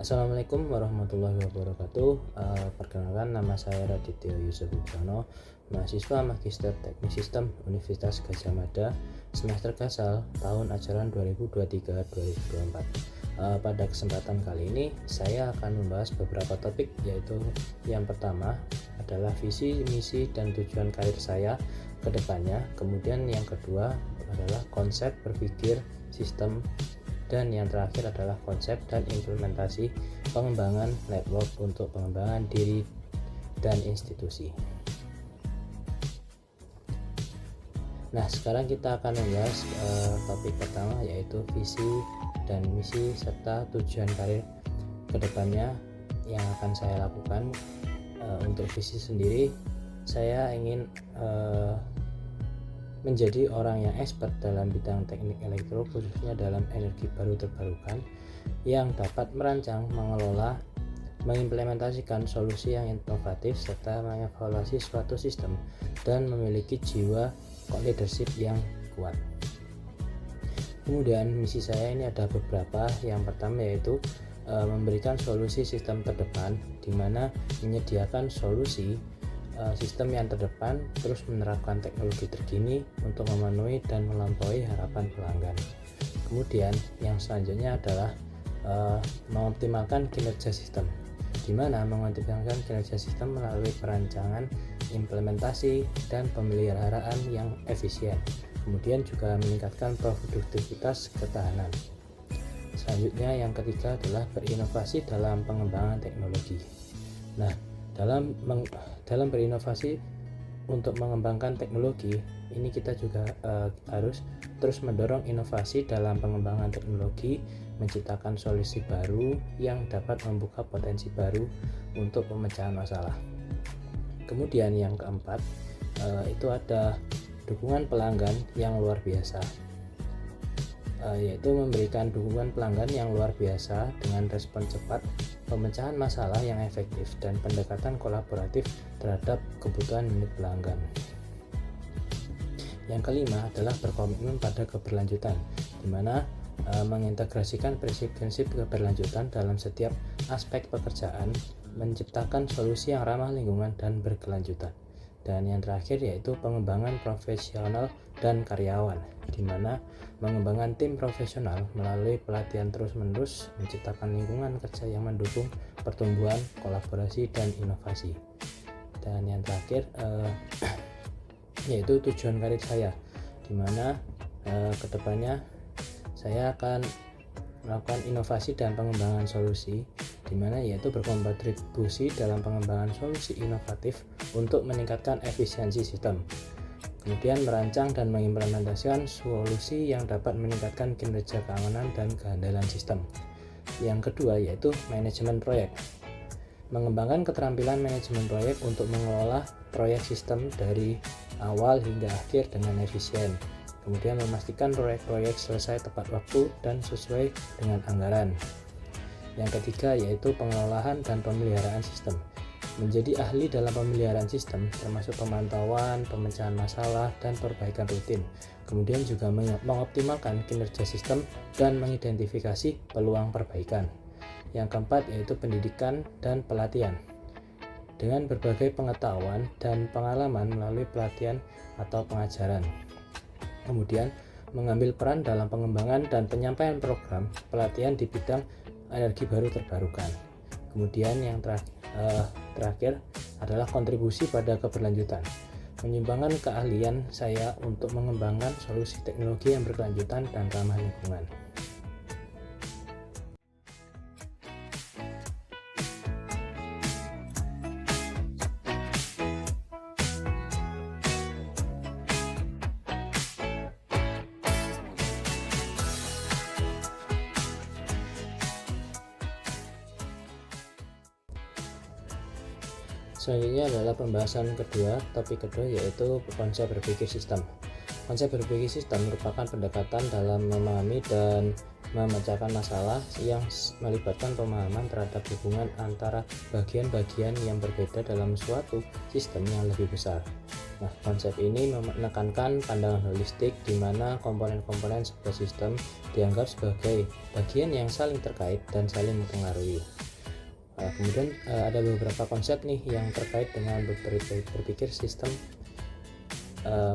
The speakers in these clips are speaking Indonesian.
Assalamualaikum warahmatullahi wabarakatuh. Perkenalkan, nama saya Radityo Yusuf Wicaksono, mahasiswa Magister Teknik Sistem Universitas Gadjah Mada, semester Gasal, tahun ajaran 2023-2024. Pada kesempatan kali ini saya akan membahas beberapa topik, yaitu yang pertama adalah visi, misi, dan tujuan karir saya ke depannya. Kemudian yang kedua adalah konsep berpikir sistem, dan yang terakhir adalah konsep dan implementasi pengembangan network untuk pengembangan diri dan institusi. Nah, sekarang kita akan membahas topik pertama, yaitu visi dan misi serta tujuan karir kedepannya yang akan saya lakukan. Untuk visi sendiri, saya ingin menjadi orang yang expert dalam bidang teknik elektro, khususnya dalam energi baru terbarukan, yang dapat merancang, mengelola, mengimplementasikan solusi yang inovatif, serta mengevaluasi suatu sistem, dan memiliki jiwa leadership yang kuat. Kemudian misi saya ini ada beberapa. Yang pertama yaitu memberikan solusi sistem terdepan, di mana menyediakan solusi sistem yang terdepan, terus menerapkan teknologi terkini untuk memenuhi dan melampaui harapan pelanggan. Kemudian yang selanjutnya adalah mengoptimalkan kinerja sistem, di mana mengoptimalkan kinerja sistem melalui perancangan, implementasi, dan pemeliharaan yang efisien. Kemudian juga meningkatkan produktivitas ketahanan. Selanjutnya yang ketiga adalah berinovasi dalam pengembangan teknologi. Nah, dalam berinovasi untuk mengembangkan teknologi ini, kita juga harus terus mendorong inovasi dalam pengembangan teknologi, menciptakan solusi baru yang dapat membuka potensi baru untuk pemecahan masalah. Kemudian yang keempat itu ada dukungan pelanggan yang luar biasa, yaitu memberikan dukungan pelanggan yang luar biasa dengan respon cepat, pemecahan masalah yang efektif, dan pendekatan kolaboratif terhadap kebutuhan unit pelanggan. Yang kelima adalah berkomitmen pada keberlanjutan, di mana mengintegrasikan prinsip-prinsip keberlanjutan dalam setiap aspek pekerjaan, menciptakan solusi yang ramah lingkungan dan berkelanjutan. Dan yang terakhir yaitu pengembangan profesional dan karyawan, di mana mengembangkan tim profesional melalui pelatihan terus-menerus, menciptakan lingkungan kerja yang mendukung pertumbuhan, kolaborasi, dan inovasi. Dan yang terakhir yaitu tujuan karir saya, di mana kedepannya saya akan melakukan inovasi dan pengembangan solusi, di mana yaitu berkontribusi dalam pengembangan solusi inovatif untuk meningkatkan efisiensi sistem. Kemudian merancang dan mengimplementasikan solusi yang dapat meningkatkan kinerja keamanan dan kehandalan sistem. Yang kedua yaitu manajemen proyek, mengembangkan keterampilan manajemen proyek untuk mengelola proyek sistem dari awal hingga akhir dengan efisien. Kemudian memastikan proyek-proyek selesai tepat waktu dan sesuai dengan anggaran. Yang ketiga yaitu pengelolaan dan pemeliharaan sistem, menjadi ahli dalam pemeliharaan sistem, termasuk pemantauan, pemecahan masalah, dan perbaikan rutin. Kemudian juga mengoptimalkan kinerja sistem dan mengidentifikasi peluang perbaikan. Yang keempat yaitu pendidikan dan pelatihan, dengan berbagai pengetahuan dan pengalaman melalui pelatihan atau pengajaran. Kemudian mengambil peran dalam pengembangan dan penyampaian program pelatihan di bidang energi baru terbarukan. Kemudian yang terakhir adalah kontribusi pada keberlanjutan, menyumbangkan keahlian saya untuk mengembangkan solusi teknologi yang berkelanjutan dan ramah lingkungan. Selanjutnya adalah pembahasan kedua, topik kedua yaitu konsep berpikir sistem. Konsep berpikir sistem merupakan pendekatan dalam memahami dan memecahkan masalah yang melibatkan pemahaman terhadap hubungan antara bagian-bagian yang berbeda dalam suatu sistem yang lebih besar. Nah, konsep ini menekankan pandangan holistik di mana komponen-komponen sebuah sistem dianggap sebagai bagian yang saling terkait dan saling mempengaruhi. Kemudian ada beberapa konsep nih yang terkait dengan berpikir sistem,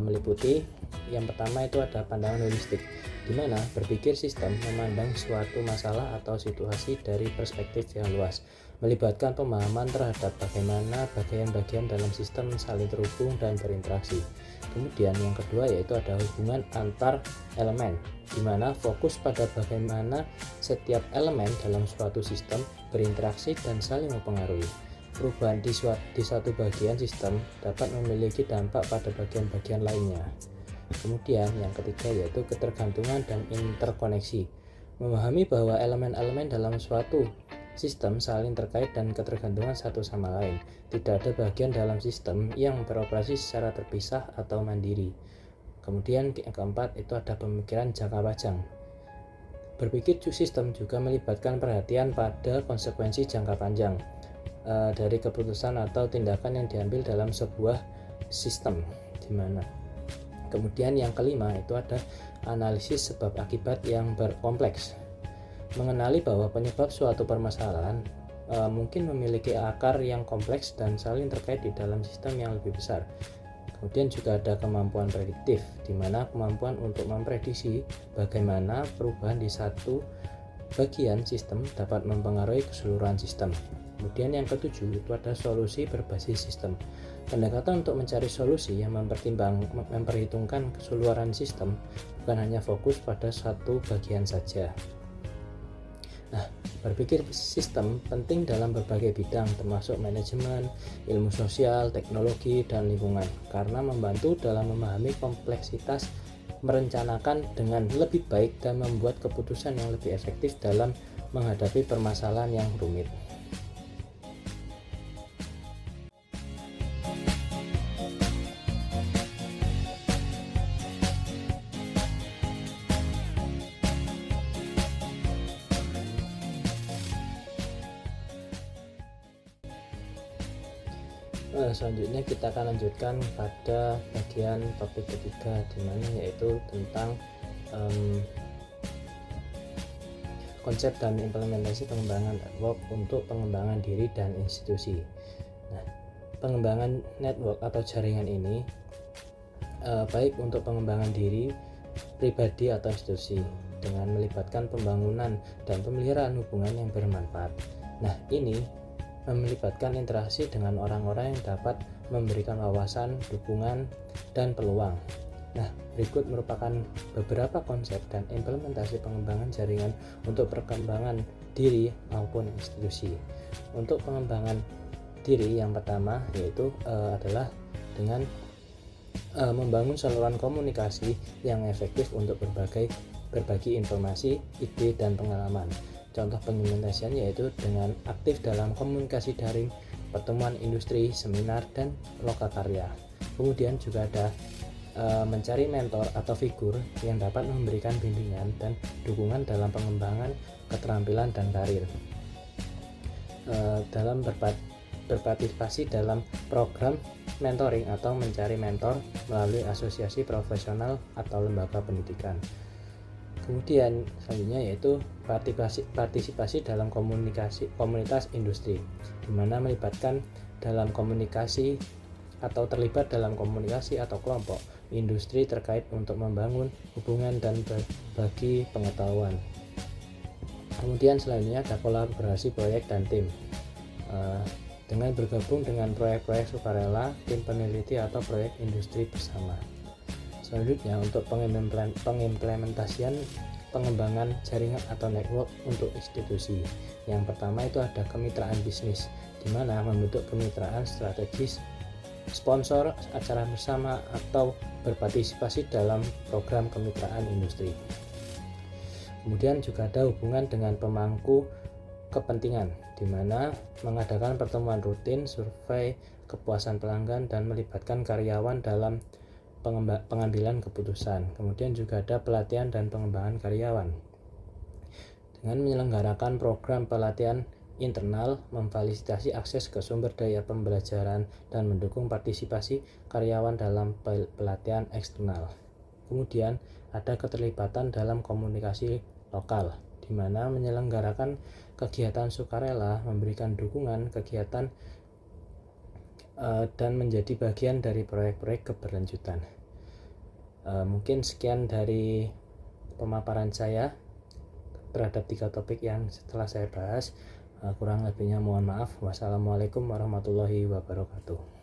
meliputi yang pertama itu ada pandangan holistik, di mana berpikir sistem memandang suatu masalah atau situasi dari perspektif yang luas, melibatkan pemahaman terhadap bagaimana bagian-bagian dalam sistem saling terhubung dan berinteraksi. Kemudian yang kedua yaitu ada hubungan antar elemen, di mana fokus pada bagaimana setiap elemen dalam suatu sistem berinteraksi dan saling mempengaruhi. Perubahan di satu bagian sistem dapat memiliki dampak pada bagian-bagian lainnya. Kemudian yang ketiga yaitu ketergantungan dan interkoneksi, memahami bahwa elemen-elemen dalam suatu sistem saling terkait dan ketergantungan satu sama lain. Tidak ada bagian dalam sistem yang beroperasi secara terpisah atau mandiri. Kemudian yang keempat itu ada pemikiran jangka panjang. Berpikir sistem juga melibatkan perhatian pada konsekuensi jangka panjang dari keputusan atau tindakan yang diambil dalam sebuah sistem, di mana. Kemudian yang kelima itu ada analisis sebab akibat yang berkompleks, mengenali bahwa penyebab suatu permasalahan mungkin memiliki akar yang kompleks dan saling terkait di dalam sistem yang lebih besar. Kemudian juga ada kemampuan prediktif, di mana kemampuan untuk memprediksi bagaimana perubahan di satu bagian sistem dapat mempengaruhi keseluruhan sistem. Kemudian yang ketujuh itu ada solusi berbasis sistem, pendekatan untuk mencari solusi yang memperhitungkan keseluruhan sistem, bukan hanya fokus pada satu bagian saja. Nah, berpikir sistem penting dalam berbagai bidang termasuk manajemen, ilmu sosial, teknologi, dan lingkungan, karena membantu dalam memahami kompleksitas, merencanakan dengan lebih baik, dan membuat keputusan yang lebih efektif dalam menghadapi permasalahan yang rumit. Selanjutnya kita akan lanjutkan pada bagian topik ketiga, di mana yaitu tentang konsep dan implementasi pengembangan network untuk pengembangan diri dan institusi. Nah, pengembangan network atau jaringan ini baik untuk pengembangan diri pribadi atau institusi dengan melibatkan pembangunan dan pemeliharaan hubungan yang bermanfaat. Nah, ini melibatkan interaksi dengan orang-orang yang dapat memberikan wawasan, dukungan, dan peluang. Nah, berikut merupakan beberapa konsep dan implementasi pengembangan jaringan untuk perkembangan diri maupun institusi. Untuk pengembangan diri yang pertama yaitu adalah dengan membangun saluran komunikasi yang efektif untuk berbagi informasi, ide, dan pengalaman. Contoh pengimplementasian yaitu dengan aktif dalam komunikasi daring, pertemuan industri, seminar, dan lokakarya. Kemudian juga ada mencari mentor atau figur yang dapat memberikan bimbingan dan dukungan dalam pengembangan keterampilan dan karir. Dalam berpartisipasi dalam program mentoring atau mencari mentor melalui asosiasi profesional atau lembaga pendidikan. Kemudian selanjutnya yaitu partisipasi dalam komunitas industri, di mana melibatkan dalam komunikasi atau terlibat dalam komunikasi atau kelompok industri terkait untuk membangun hubungan dan berbagi pengetahuan. Kemudian selanjutnya ada kolaborasi proyek dan tim, dengan bergabung dengan proyek-proyek sukarela, tim peneliti, atau proyek industri bersama. Selanjutnya untuk pengimplementasian pengembangan jaringan atau network untuk institusi. Yang pertama itu ada kemitraan bisnis, di mana membentuk kemitraan strategis, sponsor acara bersama, atau berpartisipasi dalam program kemitraan industri. Kemudian juga ada hubungan dengan pemangku kepentingan, di mana mengadakan pertemuan rutin, survei kepuasan pelanggan, dan melibatkan karyawan dalam pengambilan keputusan. Kemudian juga ada pelatihan dan pengembangan karyawan dengan menyelenggarakan program pelatihan internal, memfasilitasi akses ke sumber daya pembelajaran, dan mendukung partisipasi karyawan dalam pelatihan eksternal. Kemudian ada keterlibatan dalam komunikasi lokal, di mana menyelenggarakan kegiatan sukarela, memberikan dukungan kegiatan dan menjadi bagian dari proyek-proyek keberlanjutan. Mungkin sekian dari pemaparan saya terhadap 3 topik yang setelah saya bahas. Kurang lebihnya mohon maaf. Wassalamualaikum warahmatullahi wabarakatuh.